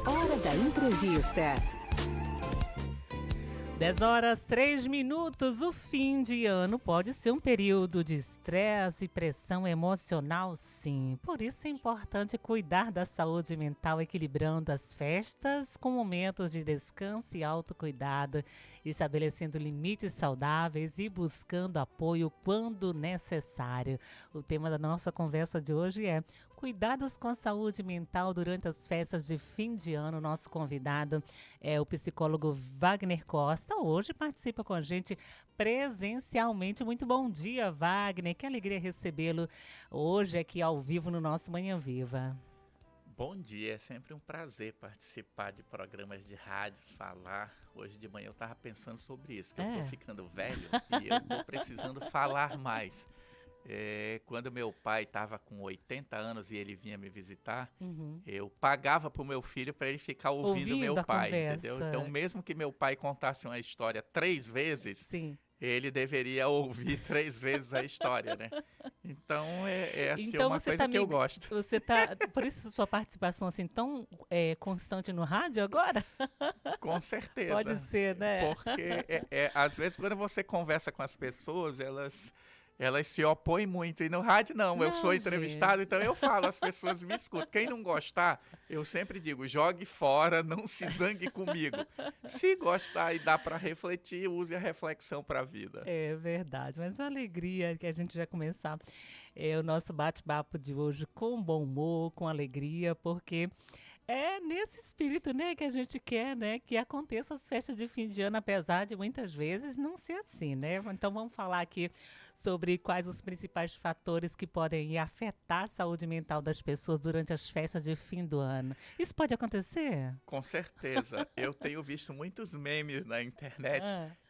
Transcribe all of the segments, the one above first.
Hora da entrevista. 10h03. O fim de ano pode ser um período de estresse e pressão emocional, sim. Por isso é importante cuidar da saúde mental, equilibrando as festas com momentos de descanso e autocuidado, estabelecendo limites saudáveis e buscando apoio quando necessário. O tema da nossa conversa de hoje é cuidados com a saúde mental durante as festas de fim de ano. Nosso convidado é o psicólogo Wagner Costa. Hoje participa com a gente presencialmente. Muito bom dia, Wagner. Que alegria recebê-lo hoje aqui ao vivo no nosso Manhã Viva. Bom dia, é sempre um prazer participar de programas de rádios, falar. Hoje de manhã eu estava pensando sobre isso, que eu estou ficando velho e eu estou precisando falar mais. Quando meu pai estava com 80 anos e ele vinha me visitar, eu pagava para o meu filho para ele ficar ouvindo meu pai, entendeu? Então, mesmo que meu pai contasse uma história 3 vezes, sim, ele deveria ouvir 3 vezes a história, né? Então, assim, então uma coisa que eu gosto. Você tá, por isso sua participação assim tão constante no rádio agora? Com certeza. Pode ser, né? Porque, às vezes, quando você conversa com as pessoas, elas se opõem muito. E no rádio, não. Eu sou entrevistado, então eu falo, as pessoas me escutam. Quem não gostar, eu sempre digo, jogue fora, não se zangue comigo. Se gostar e dá para refletir, use a reflexão para a vida. É verdade, mas a alegria que a gente já começar o nosso bate-papo de hoje com bom humor, com alegria, porque é nesse espírito, né, que a gente quer, né, que aconteça as festas de fim de ano, apesar de muitas vezes não ser assim, né? Então vamos falar aqui sobre quais os principais fatores que podem afetar a saúde mental das pessoas durante as festas de fim do ano. Isso pode acontecer? Com certeza. Eu tenho visto muitos memes na internet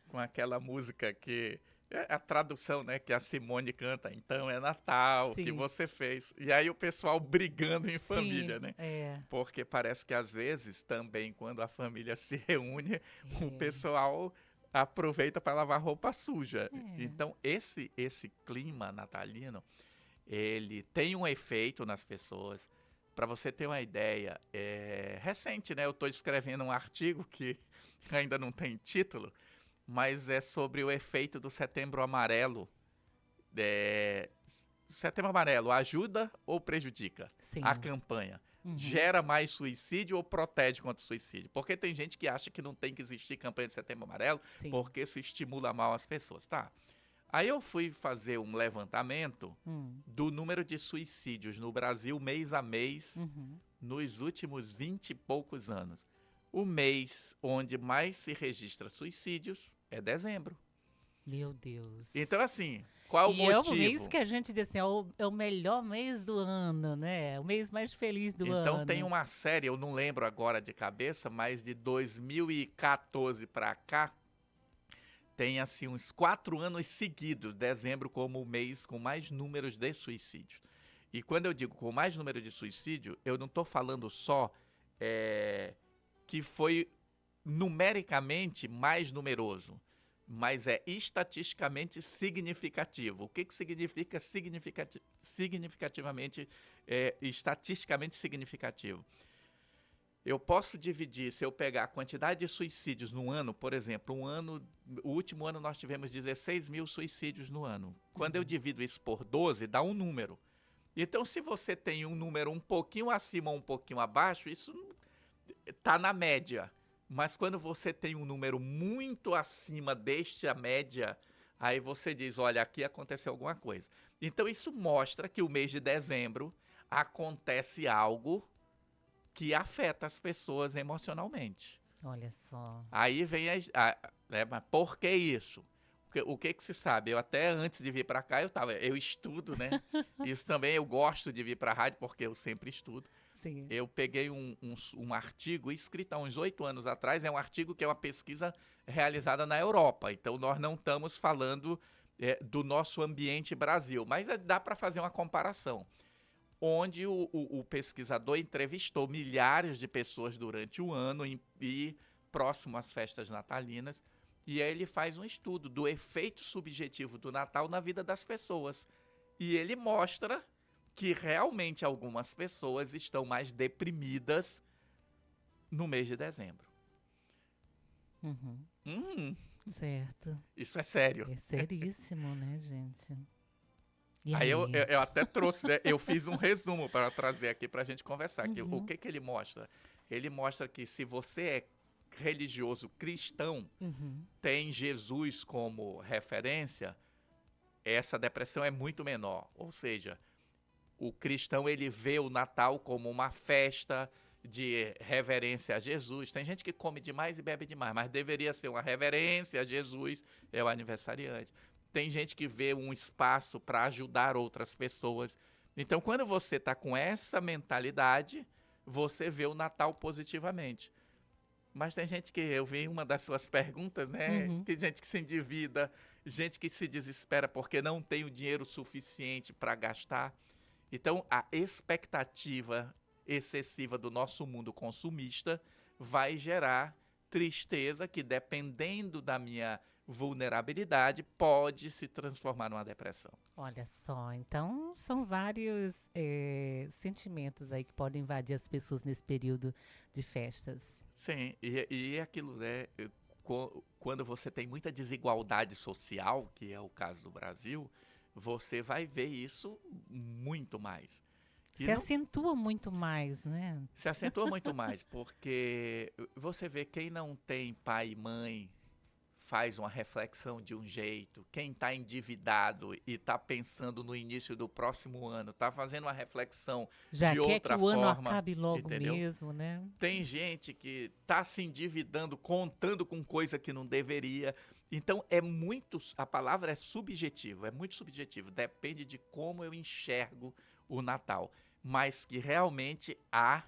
com aquela música que... a tradução, né, que a Simone canta, então é Natal, Sim. que você fez. E aí o pessoal brigando em Sim, família, né? É. Porque parece que às vezes também quando a família se reúne, o pessoal aproveita para lavar roupa suja. Então esse clima natalino, ele tem um efeito nas pessoas. Para você ter uma ideia, recente, né? Eu estou escrevendo um artigo que ainda não tem título, mas é sobre o efeito do Setembro Amarelo. Setembro Amarelo ajuda ou prejudica a campanha? Gera mais suicídio ou protege contra o suicídio? Porque tem gente que acha que não tem que existir campanha de Setembro Amarelo porque isso estimula mal as pessoas. Tá. Aí eu fui fazer um levantamento do número de suicídios no Brasil mês a mês nos últimos 20 e poucos anos. O mês onde mais se registra suicídios é dezembro. Meu Deus. Então, assim, qual o motivo? É o mês que a gente diz assim, é o melhor mês do ano, né? O mês mais feliz do ano. Então tem uma série, eu não lembro agora de cabeça, mas de 2014 para cá, tem assim uns 4 anos seguidos, dezembro como o mês com mais números de suicídios. E quando eu digo com mais número de suicídio, eu não estou falando só que foi numericamente mais numeroso, mas é estatisticamente significativo. O que significa significativamente, estatisticamente significativo? Eu posso dividir, se eu pegar a quantidade de suicídios no ano, por exemplo, o último ano nós tivemos 16 mil suicídios no ano. Quando eu divido isso por 12, dá um número. Então, se você tem um número um pouquinho acima ou um pouquinho abaixo, isso está na média. Mas quando você tem um número muito acima desta média, aí você diz, olha, aqui aconteceu alguma coisa. Então isso mostra que o mês de dezembro acontece algo que afeta as pessoas emocionalmente. Olha só. Aí vem mas por que isso? O que se sabe? Eu até antes de vir para cá, eu estudo, né? Isso também eu gosto de vir para a rádio, porque eu sempre estudo. Sim. Eu peguei um artigo escrito há uns 8 anos atrás, é um artigo que é uma pesquisa realizada na Europa. Então, nós não estamos falando do nosso ambiente Brasil, mas dá para fazer uma comparação. Onde o pesquisador entrevistou milhares de pessoas durante o ano e próximo às festas natalinas, e aí ele faz um estudo do efeito subjetivo do Natal na vida das pessoas. E ele mostra que realmente algumas pessoas estão mais deprimidas no mês de dezembro. Uhum. Hum, Certo. isso é sério. É seríssimo, né, gente? E Aí eu, aí? eu, eu até trouxe, né? Eu fiz um resumo para trazer aqui para a gente conversar. Que, o Uhum. que ele mostra? Ele mostra que se você é religioso cristão, Uhum. tem Jesus como referência, essa depressão é muito menor. Ou seja, o cristão ele vê o Natal como uma festa de reverência a Jesus. Tem gente que come demais e bebe demais, mas deveria ser uma reverência a Jesus, é o aniversariante. Tem gente que vê um espaço para ajudar outras pessoas. Então, quando você está com essa mentalidade, você vê o Natal positivamente. Mas tem gente que, eu vi uma das suas perguntas, né? Uhum. Tem gente que se endivida, gente que se desespera porque não tem o dinheiro suficiente para gastar. Então, a expectativa excessiva do nosso mundo consumista vai gerar tristeza que, dependendo da minha vulnerabilidade, pode se transformar numa depressão. Olha só, então são vários sentimentos aí que podem invadir as pessoas nesse período de festas. Sim, e é aquilo, né? Quando você tem muita desigualdade social, que é o caso do Brasil, você vai ver isso muito mais. E Se não acentua muito mais, né? se acentua muito mais, porque você vê quem não tem pai e mãe faz uma reflexão de um jeito, quem está endividado e está pensando no início do próximo ano, está fazendo uma reflexão Já de quer que outra o ano forma, acabe logo entendeu? mesmo, né? Tem gente que está se endividando, contando com coisa que não deveria. Então, a palavra é subjetivo, é muito subjetivo, depende de como eu enxergo o Natal. Mas que realmente há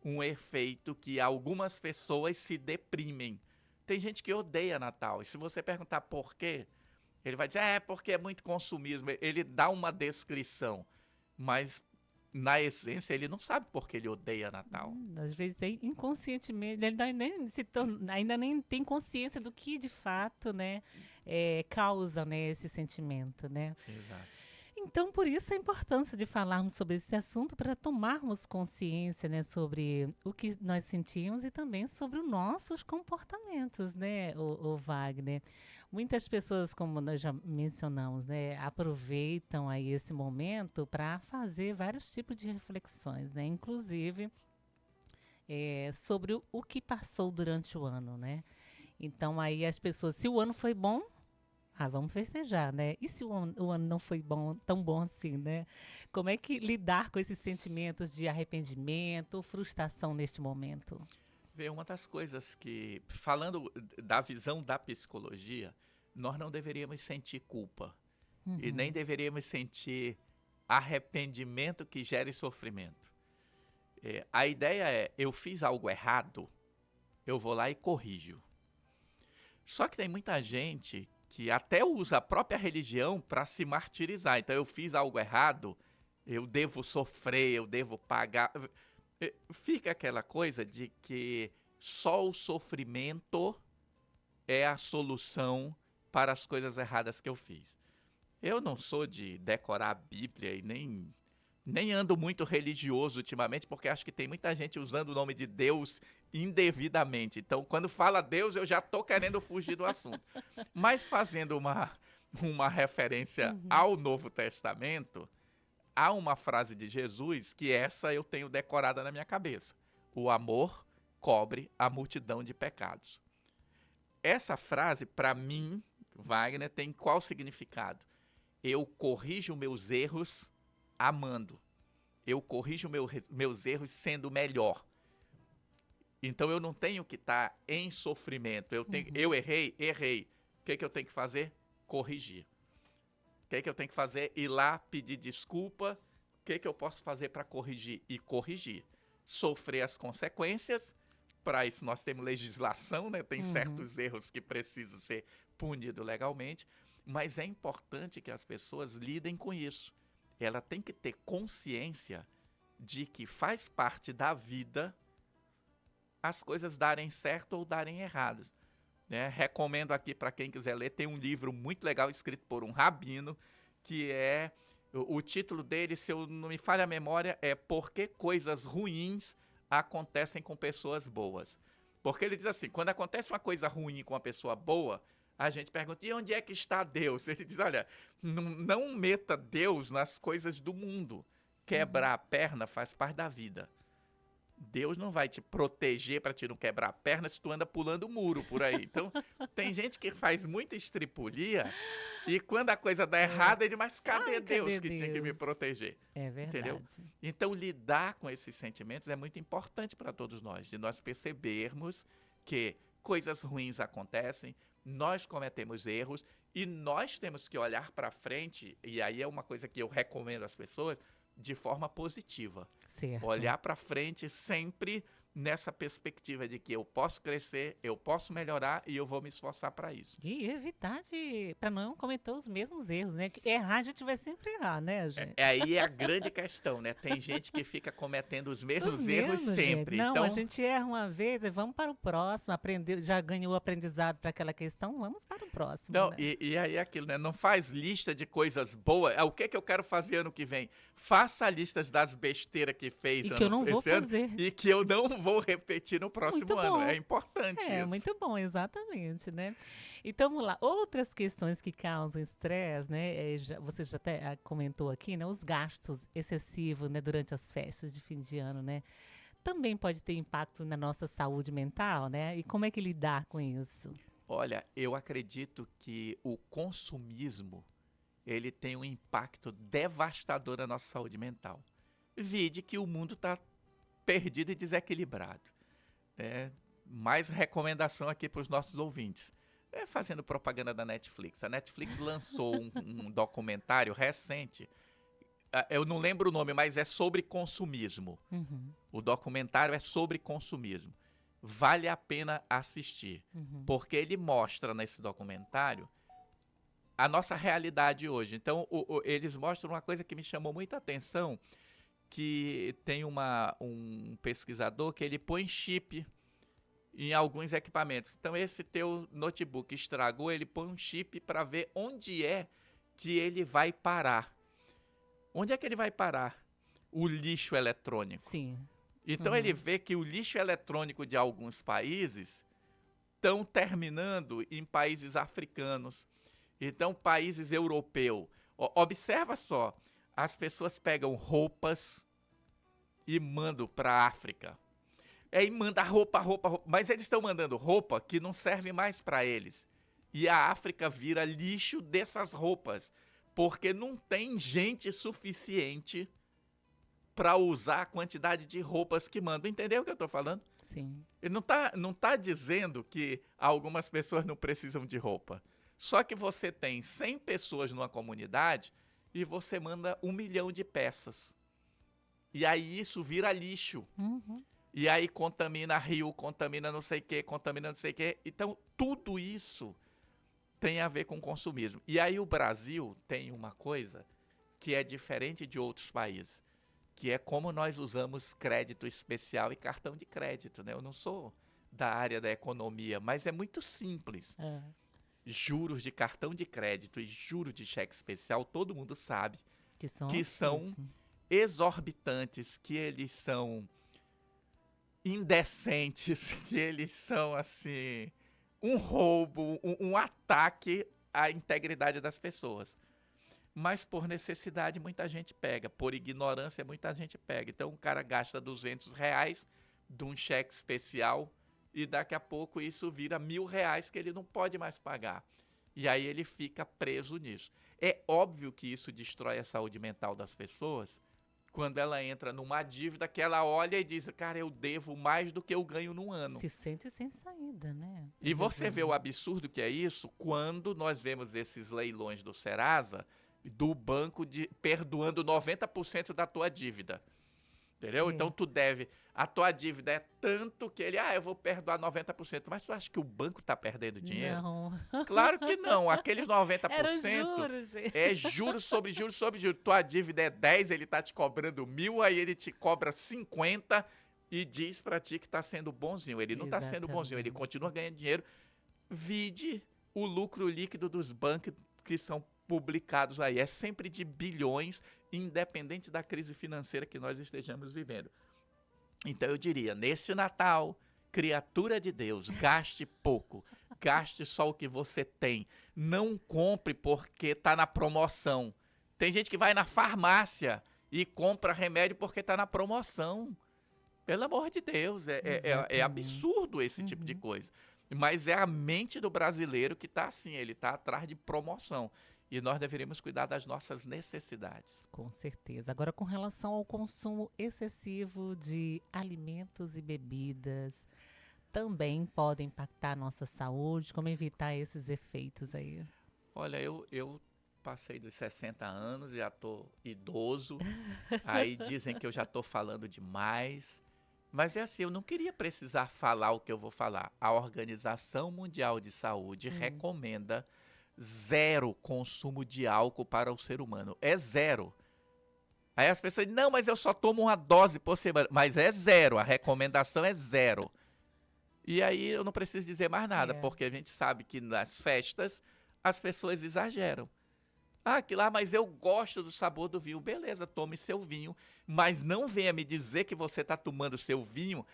um efeito que algumas pessoas se deprimem. Tem gente que odeia Natal, e se você perguntar por quê, ele vai dizer, porque é muito consumismo. Ele dá uma descrição, mas na essência ele não sabe por que ele odeia Natal. Às vezes inconscientemente, ele ainda nem tem consciência do que de fato, né, causa, né, esse sentimento, né? Exato. Então, por isso a importância de falarmos sobre esse assunto para tomarmos consciência, né, sobre o que nós sentimos e também sobre os nossos comportamentos, né, o Wagner. Muitas pessoas, como nós já mencionamos, né, aproveitam aí esse momento para fazer vários tipos de reflexões, né, inclusive sobre o que passou durante o ano, né. Então aí as pessoas, se o ano foi bom, vamos festejar, né? E se o ano não foi bom, tão bom assim, né? Como é que lidar com esses sentimentos de arrependimento, frustração neste momento? Vê, uma das coisas que, falando da visão da psicologia, nós não deveríamos sentir culpa e nem deveríamos sentir arrependimento que gere sofrimento. A ideia é, eu fiz algo errado, eu vou lá e corrijo. Só que tem muita gente que até usa a própria religião para se martirizar. Então, eu fiz algo errado, eu devo sofrer, eu devo pagar. Fica aquela coisa de que só o sofrimento é a solução para as coisas erradas que eu fiz. Eu não sou de decorar a Bíblia e nem ando muito religioso ultimamente, porque acho que tem muita gente usando o nome de Deus indevidamente. Então, quando fala Deus, eu já estou querendo fugir do assunto. Mas fazendo uma referência ao Novo Testamento, há uma frase de Jesus que essa eu tenho decorada na minha cabeça. O amor cobre a multidão de pecados. Essa frase, para mim, Wagner, tem qual significado? Eu corrijo meus erros amando. Eu corrijo meus erros sendo melhor. Então eu não tenho que estar em sofrimento. Eu errei. O que eu tenho que fazer? Corrigir. O que eu tenho que fazer? Ir lá pedir desculpa. O que eu posso fazer para corrigir? E corrigir. Sofrer as consequências. Para isso nós temos legislação, né? Tem certos erros que precisam ser punidos legalmente. Mas é importante que as pessoas lidem com isso. Ela tem que ter consciência de que faz parte da vida as coisas darem certo ou darem errado. Né? Recomendo aqui para quem quiser ler, tem um livro muito legal escrito por um rabino, que o título dele, se eu não me falha a memória, é Por que Coisas Ruins acontecem com pessoas boas. Porque ele diz assim, quando acontece uma coisa ruim com uma pessoa boa, a gente pergunta, e onde é que está Deus? Ele diz, olha, não meta Deus nas coisas do mundo. Quebrar a perna faz parte da vida. Deus não vai te proteger para te não quebrar a perna se tu anda pulando muro por aí. Então, tem gente que faz muita estripulia e quando a coisa dá errada, ele diz, mas cadê Deus que tinha que me proteger? É verdade. Entendeu? Então, lidar com esses sentimentos é muito importante para todos nós, de nós percebermos que coisas ruins acontecem, nós cometemos erros e nós temos que olhar para frente, e aí é uma coisa que eu recomendo às pessoas, de forma positiva. Certo. Olhar para frente sempre nessa perspectiva de que eu posso crescer, eu posso melhorar e eu vou me esforçar para isso. E evitar para não cometer os mesmos erros, né? Que errar, a gente vai sempre errar, né, gente? Aí é a grande questão, né? Tem gente que fica cometendo os mesmos erros sempre. Gente. Não, então, a gente erra uma vez e vamos para o próximo. Aprendeu, já ganhou aprendizado para aquela questão, vamos para o próximo. Não, né? e aí é aquilo, né? Não faz lista de coisas boas. O que eu quero fazer ano que vem? Faça listas das besteiras que fez E que eu não vou fazer. E que eu não vou repetir no próximo Muito ano. bom. É importante É, isso. muito bom, exatamente, né? Então, vamos lá. Outras questões que causam estresse, né? Você já até comentou aqui, né? Os gastos excessivos, né? Durante as festas de fim de ano, né? Também pode ter impacto na nossa saúde mental, né? E como é que lidar com isso? Olha, eu acredito que o consumismo, ele tem um impacto devastador na nossa saúde mental. Vide que o mundo está perdido e desequilibrado. Mais recomendação aqui para os nossos ouvintes. Fazendo propaganda da Netflix. A Netflix lançou um documentário recente. Eu não lembro o nome, mas é sobre consumismo. Uhum, O documentário é sobre consumismo. Vale a pena assistir. uhum. Porque ele mostra nesse documentário a nossa realidade hoje. Então, eles mostram uma coisa que me chamou muita atenção, que tem um pesquisador que ele põe chip em alguns equipamentos. Então, esse teu notebook estragou, ele põe um chip para ver onde é que ele vai parar. Onde é que ele vai parar? O lixo eletrônico. Sim. Então, ele vê que o lixo eletrônico de alguns países estão terminando em países africanos. Então, países europeus. Observa só, as pessoas pegam roupas e mandam para a África. Aí manda roupa, mas eles estão mandando roupa que não serve mais para eles. E a África vira lixo dessas roupas, porque não tem gente suficiente para usar a quantidade de roupas que mandam. Entendeu o que eu estou falando? Sim. Ele não tá dizendo que algumas pessoas não precisam de roupa. Só que você tem 100 pessoas numa comunidade e você manda 1 milhão de peças. E aí isso vira lixo. Uhum. E aí contamina rio, contamina não sei o que, contamina não sei o que. Então, tudo isso tem a ver com consumismo. E aí o Brasil tem uma coisa que é diferente de outros países, que é como nós usamos crédito especial e cartão de crédito, né? Eu não sou da área da economia, mas é muito simples. É. Juros de cartão de crédito e juros de cheque especial, todo mundo sabe Que são que são altíssimos. exorbitantes, que eles são indecentes, que eles são, assim, um roubo, um ataque à integridade das pessoas. Mas por necessidade muita gente pega, por ignorância muita gente pega. Então o cara gasta R$200 de um cheque especial e daqui a pouco isso vira R$1.000 que ele não pode mais pagar. E aí ele fica preso nisso. É óbvio que isso destrói a saúde mental das pessoas quando ela entra numa dívida que ela olha e diz, cara, eu devo mais do que eu ganho num ano. Se sente sem saída, né? E você vê o absurdo que é isso quando nós vemos esses leilões do Serasa, do banco perdoando 90% da tua dívida. Entendeu? É. Então tu deve, a tua dívida é tanto que ele, eu vou perdoar 90%, mas tu acha que o banco tá perdendo dinheiro? Não. Claro que não, aqueles 90% Era juros, gente. é juros sobre juros sobre juros. Tua dívida é 10, ele tá te cobrando 1.000, aí ele te cobra 50 e diz pra ti que tá sendo bonzinho. Ele não tá sendo bonzinho, ele Exatamente. continua ganhando dinheiro. Vide o lucro líquido dos bancos que são publicados aí. É sempre de bilhões, independente da crise financeira que nós estejamos vivendo. Então eu diria, neste Natal, criatura de Deus, gaste pouco, gaste só o que você tem. Não compre porque está na promoção. Tem gente que vai na farmácia e compra remédio porque está na promoção. Pelo amor de Deus, é Exatamente. absurdo esse tipo de coisa. Mas é a mente do brasileiro que está assim, ele está atrás de promoção. E nós deveríamos cuidar das nossas necessidades. Com certeza. Agora, com relação ao consumo excessivo de alimentos e bebidas, também podem impactar a nossa saúde. Como evitar esses efeitos aí? Olha, eu passei dos 60 anos, já tô idoso. Aí dizem que eu já tô falando demais. Mas é assim, eu não queria precisar falar o que eu vou falar. A Organização Mundial de Saúde recomenda 0 consumo de álcool para o ser humano. É 0. Aí as pessoas dizem, não, mas eu só tomo uma dose por semana. Mas é 0, a recomendação é 0. E aí eu não preciso dizer mais nada, É. porque a gente sabe que nas festas as pessoas exageram. Ah, que lá, mas eu gosto do sabor do vinho. Beleza, tome seu vinho, mas não venha me dizer que você está tomando seu vinho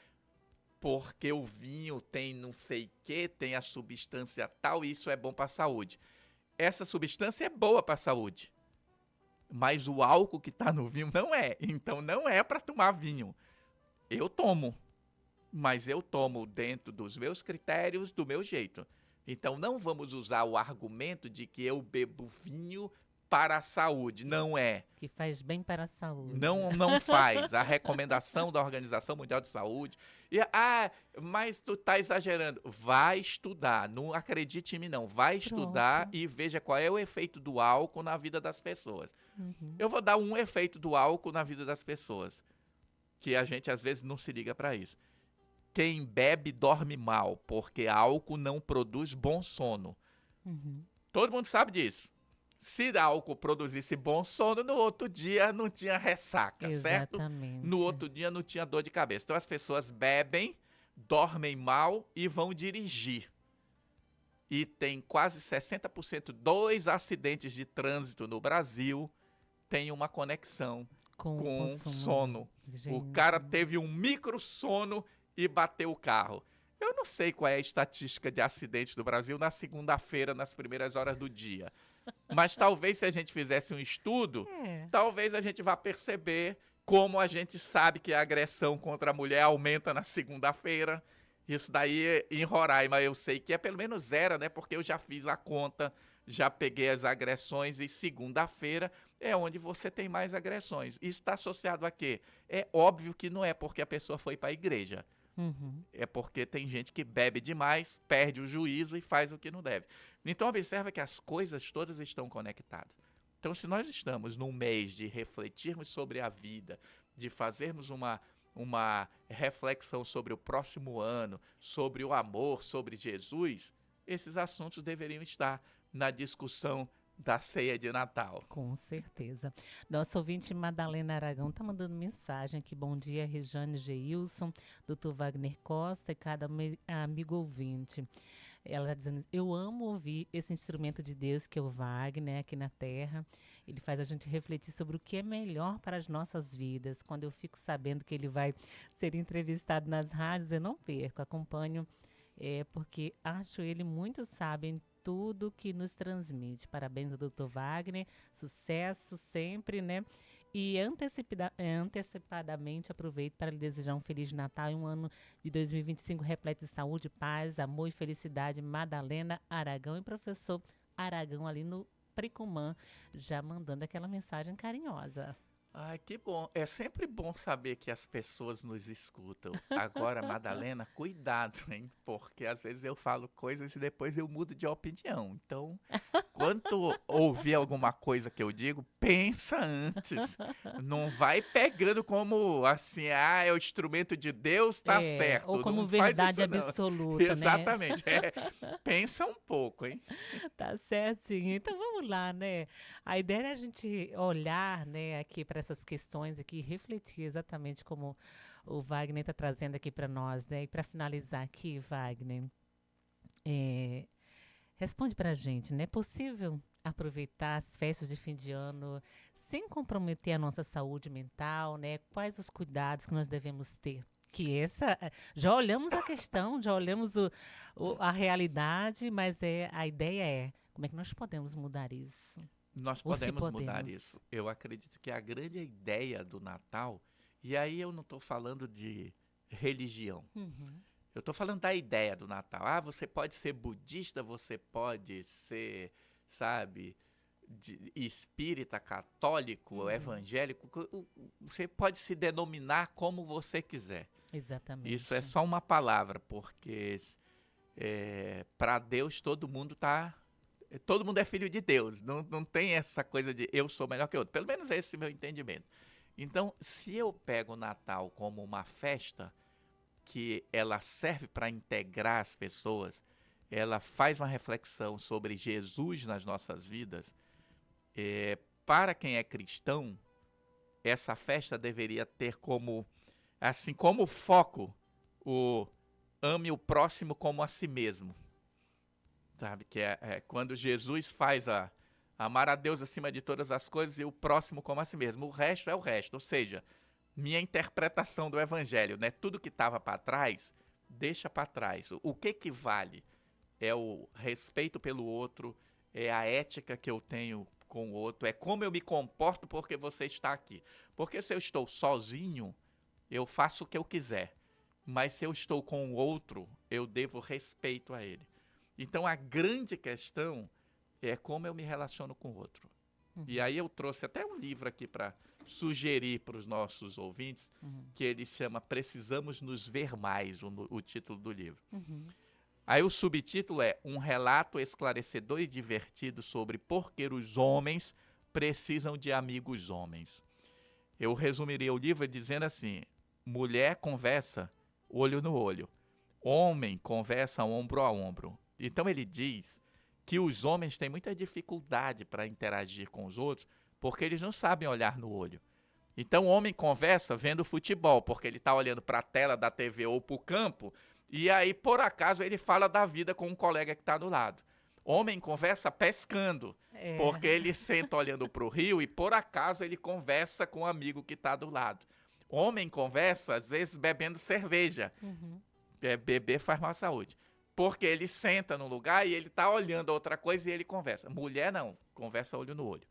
porque o vinho tem não sei o que, tem a substância tal e isso é bom para a saúde. Essa substância é boa para a saúde, mas o álcool que está no vinho não é. Então não é para tomar vinho. Eu tomo, mas eu tomo dentro dos meus critérios, do meu jeito. Então não vamos usar o argumento de que eu bebo vinho para a saúde. Não é. Que faz bem para a saúde. Não faz. A recomendação da Organização Mundial de Saúde. Mas tu tá exagerando. Vai estudar. Não acredite em mim, não. Vai estudar e veja qual é o efeito do álcool na vida das pessoas. Eu vou dar um efeito do álcool na vida das pessoas, que a gente às vezes não se liga para isso. Quem bebe dorme mal, porque álcool não produz bom sono. Todo mundo sabe disso. Se álcool produzisse bom sono, no outro dia não tinha ressaca, certo? Exatamente. No outro dia não tinha dor de cabeça. Então as pessoas bebem, dormem mal e vão dirigir. E tem quase 60% dos acidentes de trânsito no Brasil tem uma conexão com consumo. sono. Gente. O cara teve um micro sono e bateu o carro. Eu não sei qual é a estatística de acidentes do Brasil na segunda-feira, nas primeiras horas do dia. Mas talvez se a gente fizesse um estudo, talvez a gente vá perceber como a gente sabe que a agressão contra a mulher aumenta na segunda-feira. Isso daí em Roraima eu sei que é pelo menos 0, né? Porque eu já fiz a conta, já peguei as agressões e segunda-feira é onde você tem mais agressões. Isso está associado a quê? É óbvio que não é porque a pessoa foi para a igreja. É porque tem gente que bebe demais, perde o juízo e faz o que não deve. Então observa que as coisas todas estão conectadas. Então se nós estamos num mês de refletirmos sobre a vida, de fazermos uma reflexão sobre o próximo ano, sobre o amor, sobre Jesus, esses assuntos deveriam estar na discussão da ceia de Natal. Com certeza. Nosso ouvinte Madalena Aragão está mandando mensagem aqui. Bom dia, Rejane Geilson, Dr. Wagner Costa e cada amigo ouvinte. Ela está dizendo, eu amo ouvir esse instrumento de Deus que é o Wagner aqui na Terra. Ele faz a gente refletir sobre o que é melhor para as nossas vidas. Quando eu fico sabendo que ele vai ser entrevistado nas rádios, eu não perco, acompanho, porque acho ele muito sábio em tudo que nos transmite. Parabéns ao Dr. Wagner, sucesso sempre, né? E antecipadamente aproveito para lhe desejar um Feliz Natal e um ano de 2025 repleto de saúde, paz, amor e felicidade. Madalena Aragão e professor Aragão ali no Pricumã, já mandando aquela mensagem carinhosa. Ai, que bom. É sempre bom saber que as pessoas nos escutam. Agora, Madalena, cuidado, hein? Porque às vezes eu falo coisas e depois eu mudo de opinião. Então, quando tu ouvir alguma coisa que eu digo, pensa antes. Não vai pegando como assim, é o instrumento de Deus, tá certo. Ou como não faz verdade isso, não. absoluta, né? Exatamente. Pensa um pouco, hein? Tá certinho. Então vamos lá, né? A ideia é a gente olhar, né, aqui para essas questões aqui, refletir exatamente como o Wagner está trazendo aqui para nós, né? E para finalizar aqui, Wagner, responde para a gente, né? É possível aproveitar as festas de fim de ano sem comprometer a nossa saúde mental, né? Quais os cuidados que nós devemos ter Que já olhamos a questão, já olhamos a realidade, mas a ideia é como é que nós podemos mudar isso? Nós Ou se podemos mudar podemos. isso. Eu acredito que a grande ideia do Natal, e aí eu não estou falando de religião, Uhum. eu estou falando da ideia do Natal. Ah, você pode ser budista, você pode ser, sabe, espírita, católico, evangélico, você pode se denominar como você quiser. Exatamente. Isso é só uma palavra, porque para Deus todo mundo é filho de Deus. Não tem essa coisa de eu sou melhor que outro. Pelo menos esse é o meu entendimento. Então, se eu pego o Natal como uma festa que ela serve para integrar as pessoas, ela faz uma reflexão sobre Jesus nas nossas vidas, para quem é cristão, essa festa deveria ter como foco o ame o próximo como a si mesmo. Sabe? Que é quando Jesus faz amar a Deus acima de todas as coisas e o próximo como a si mesmo. O resto é o resto. Ou seja, minha interpretação do evangelho, né? Tudo que estava para trás, deixa para trás. O que vale? É o respeito pelo outro, é a ética que eu tenho com o outro, é como eu me comporto porque você está aqui. Porque se eu estou sozinho, eu faço o que eu quiser. Mas se eu estou com o outro, eu devo respeito a ele. Então a grande questão é como eu me relaciono com o outro. E aí eu trouxe até um livro aqui para sugerir para os nossos ouvintes, que ele chama Precisamos Nos Ver Mais, o título do livro. Aí o subtítulo é Um Relato Esclarecedor e Divertido sobre por que os homens precisam de amigos homens. Eu resumiria o livro dizendo assim: mulher conversa olho no olho, homem conversa ombro a ombro. Então ele diz que os homens têm muita dificuldade para interagir com os outros porque eles não sabem olhar no olho. Então o homem conversa vendo futebol, porque ele está olhando para a tela da TV ou para o campo, e aí por acaso ele fala da vida com um colega que está do lado. Homem conversa pescando, porque ele senta olhando para o rio e por acaso ele conversa com um amigo que está do lado. Homem conversa, às vezes, bebendo cerveja. Beber faz mal à saúde. Porque ele senta num lugar e ele está olhando outra coisa e ele conversa. Mulher não, conversa olho no olho.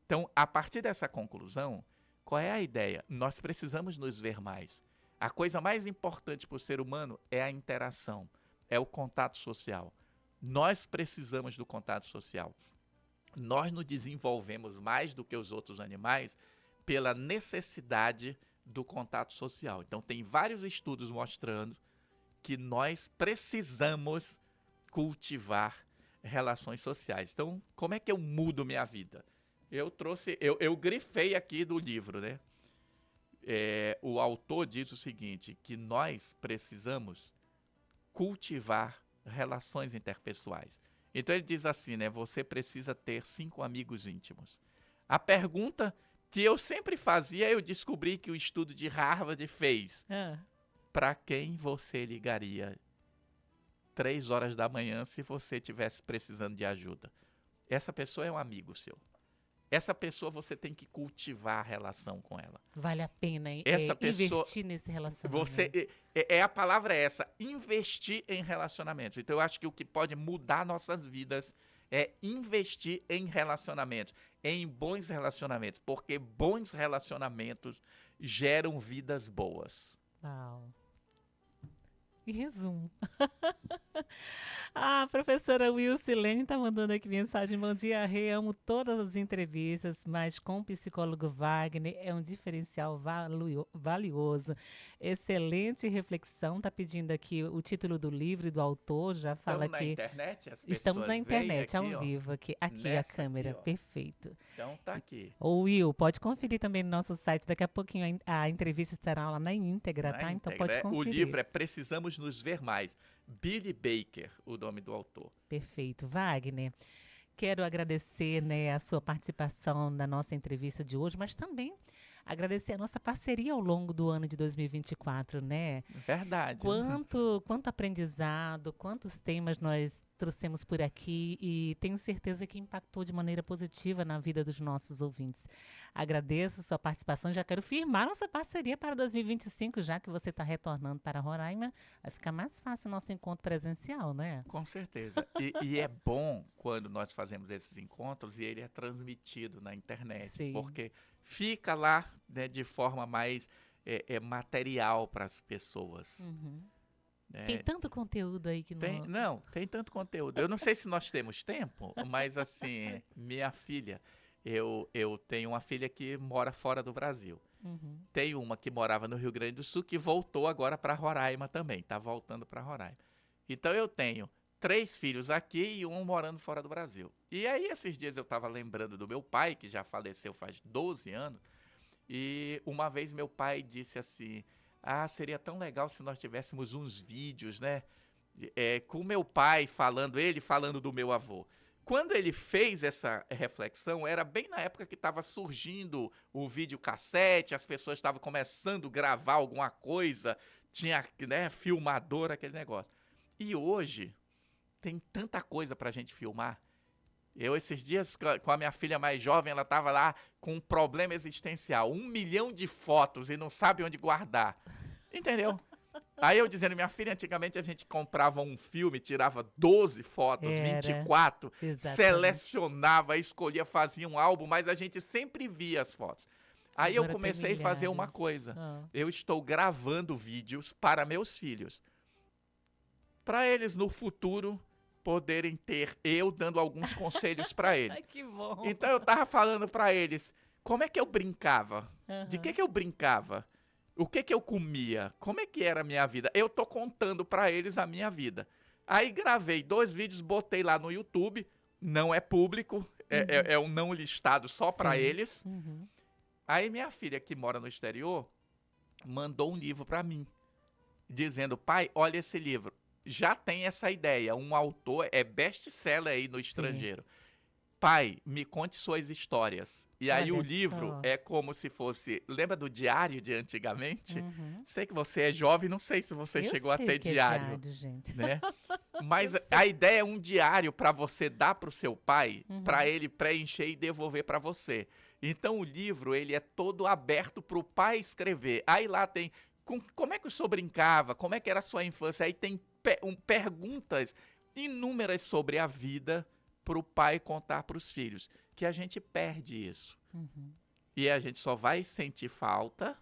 Então, a partir dessa conclusão, qual é a ideia? Nós precisamos nos ver mais. A coisa mais importante para o ser humano é a interação, é o contato social. Nós precisamos do contato social. Nós nos desenvolvemos mais do que os outros animais pela necessidade do contato social. Então, tem vários estudos mostrando que nós precisamos cultivar relações sociais. Então, como é que eu mudo minha vida? Eu grifei aqui do livro, né? O autor diz o seguinte, que nós precisamos cultivar relações interpessoais. Então ele diz assim, né? Você precisa ter 5 amigos íntimos. A pergunta que eu sempre fazia, eu descobri que o estudo de Harvard fez. Para quem você ligaria 3 horas da manhã se você estivesse precisando de ajuda? Essa pessoa é um amigo seu. Essa pessoa você tem que cultivar a relação com ela. Vale a pena investir nesse relacionamento. A palavra é essa, investir em relacionamentos. Então eu acho que o que pode mudar nossas vidas é investir em relacionamentos, em bons relacionamentos, porque bons relacionamentos geram vidas boas. Uau. Em resumo. A professora Wilcilene está mandando aqui mensagem. Bom dia, Rê. Amo todas as entrevistas, mas com o psicólogo Wagner é um diferencial valioso. Excelente reflexão. Está pedindo aqui o título do livro e do autor. Já fala Estamos aqui. Na internet? Estamos na internet, aqui, ao vivo. Aqui a câmera. Aqui, perfeito. Então tá aqui. Ô Will, pode conferir também no nosso site. Daqui a pouquinho a entrevista estará lá na íntegra, tá? Então pode conferir. O livro é Precisamos Nos Ver Mais. Billy Baker, o nome do autor. Perfeito. Wagner, quero agradecer, né, a sua participação na nossa entrevista de hoje, mas também agradecer a nossa parceria ao longo do ano de 2024, né? Verdade. Quanto aprendizado, quantos temas nós trouxemos por aqui e tenho certeza que impactou de maneira positiva na vida dos nossos ouvintes. Agradeço sua participação, já quero firmar nossa parceria para 2025, já que você está retornando para Roraima, vai ficar mais fácil o nosso encontro presencial, né? Com certeza. E é bom quando nós fazemos esses encontros e ele é transmitido na internet, Sim. porque fica lá, né, de forma mais material para as pessoas. Né? Tem tanto conteúdo aí que não... Tem tanto conteúdo. Eu não sei se nós temos tempo, mas assim, minha filha, eu tenho uma filha que mora fora do Brasil. Tenho uma que morava no Rio Grande do Sul, que voltou agora para Roraima também, está voltando para Roraima. Então eu tenho 3 filhos aqui e um morando fora do Brasil. E aí esses dias eu estava lembrando do meu pai, que já faleceu faz 12 anos, e uma vez meu pai disse assim, seria tão legal se nós tivéssemos uns vídeos, né? Com meu pai ele falando do meu avô. Quando ele fez essa reflexão, era bem na época que estava surgindo o videocassete, as pessoas estavam começando a gravar alguma coisa, tinha, né, filmador, aquele negócio. E hoje, tem tanta coisa para a gente filmar. Eu, esses dias, com a minha filha mais jovem, ela estava lá com um problema existencial, 1 milhão de fotos e não sabe onde guardar. Entendeu? Aí eu dizendo, minha filha, antigamente a gente comprava um filme, tirava 12 fotos, 24, selecionava, escolhia, fazia um álbum, mas a gente sempre via as fotos. Aí eu comecei a fazer uma coisa. Eu estou gravando vídeos para meus filhos. Para eles, no futuro, poderem ter eu dando alguns conselhos para eles. Ai, que bom. Então eu tava falando para eles, como é que eu brincava? De que eu brincava? O que eu comia? Como é que era a minha vida? Eu tô contando para eles a minha vida. Aí gravei 2 vídeos, botei lá no YouTube, não é público, é um não listado só para eles. Aí minha filha, que mora no exterior, mandou um livro para mim, dizendo, pai, olha esse livro. Já tem essa ideia, um autor, é best-seller aí no estrangeiro. Pai, me conte suas histórias. E aí o livro é como se fosse... Lembra do diário de antigamente? Sei que você é jovem, não sei se você chegou a ter diário. Gente. Né? Mas a ideia é um diário para você dar para o seu pai, para ele preencher e devolver para você. Então o livro ele é todo aberto para o pai escrever. Aí lá tem... Como é que o senhor brincava? Como é que era a sua infância? Aí tem perguntas inúmeras sobre a vida para o pai contar para os filhos, que a gente perde isso. E a gente só vai sentir falta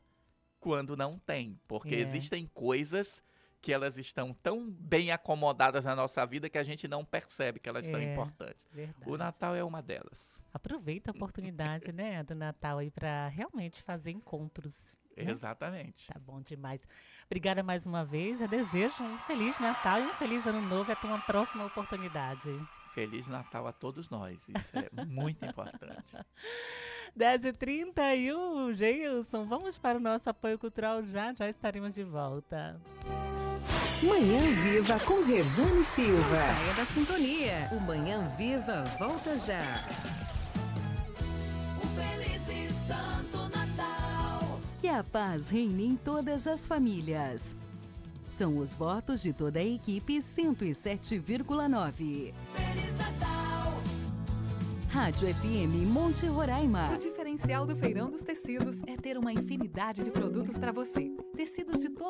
quando não tem, porque existem coisas que elas estão tão bem acomodadas na nossa vida que a gente não percebe que elas são importantes. Verdade. O Natal é uma delas. Aproveita a oportunidade, né, do Natal aí para realmente fazer encontros. Né? Exatamente. Tá bom demais. Obrigada mais uma vez. Já desejo um Feliz Natal e um Feliz Ano Novo e até uma próxima oportunidade. Feliz Natal a todos nós. Isso é muito importante. 10h31, Geilson. Vamos para o nosso apoio cultural já estaremos de volta. Manhã Viva com Rejane Silva. Não saia da sintonia. O Manhã Viva volta já. Que a paz reine em todas as famílias. São os votos de toda a equipe 107,9. Feliz Natal! Rádio FM Monte Roraima. O diferencial do Feirão dos Tecidos é ter uma infinidade de produtos para você. Tecidos de todo